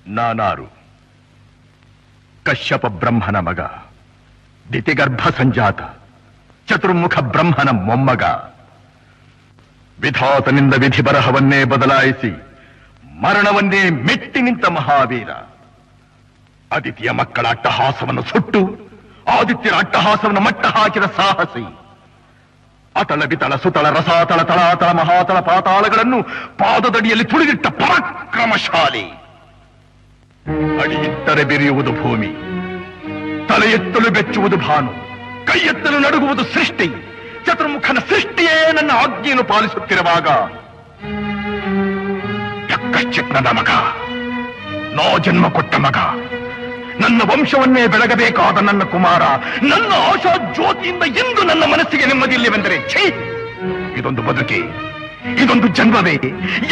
ನಾನಾರು ಕಶ್ಯಪ ಬ್ರಹ್ಮನ ಮಗ, ದಿತಿಗರ್ಭ ಸಂಜಾತ, ಚತುರ್ಮುಖ ಬ್ರಹ್ಮನ ಮೊಮ್ಮಗ. ವಿಧಾತನಿಂದ ವಿಧಿ ಬರಹವನ್ನೇ ಬದಲಾಯಿಸಿ ಮರಣವನ್ನೇ ಮೆಟ್ಟಿ ನಿಂತ ಮಹಾವೀರ. ಅದಿತಿಯ ಮಕ್ಕಳ ಅಟ್ಟಹಾಸವನ್ನು ಸುಟ್ಟು ಆದಿತ್ಯರ ಅಟ್ಟಹಾಸವನ್ನು ಮಟ್ಟ ಹಾಕಿದ ಸಾಹಸಿ. ಅತಳ ಬಿತಳ ಸುತಳ ರಸಾತಳ ತಳಾತಳ ಮಹಾತಳ ಪಾತಾಳಗಳನ್ನು ಪಾದದಡಿಯಲ್ಲಿ ತುಳಿದಿಟ್ಟ ಪರಾಕ್ರಮಶಾಲಿ. ಅಡಿಯಿಟ್ಟರೆ ಬಿರಿಯುವುದು ಭೂಮಿ, ತಲೆ ಎತ್ತಲು ಬೆಚ್ಚುವುದು ಭಾನು, ಕೈ ಎತ್ತಲು ನಡುಗುವುದು ಸೃಷ್ಟಿ. ಚತುರ್ಮುಖನ ಸೃಷ್ಟಿಯೇ ನನ್ನ ಆಜ್ಞೆಯನ್ನು ಪಾಲಿಸುತ್ತಿರುವಾಗ ಯಕ್ಕಶ್ಚಿತ್ನದ ಮಗ, ನೋ ಜನ್ಮ ಕೊಟ್ಟ ಮಗ, ನನ್ನ ವಂಶವನ್ನೇ ಬೆಳಗಬೇಕಾದ ನನ್ನ ಕುಮಾರ, ನನ್ನ ಆಶಾ ಜ್ಯೋತಿಯಿಂದ ಎಂದು ನನ್ನ ಮನಸ್ಸಿಗೆ ನೆಮ್ಮದಿಯಿಲ್ಲವೆಂದರೆ ಛೀ, ಇದೊಂದು ಬದುಕೆ, ಇದೊಂದು ಜನ್ಮವೇ?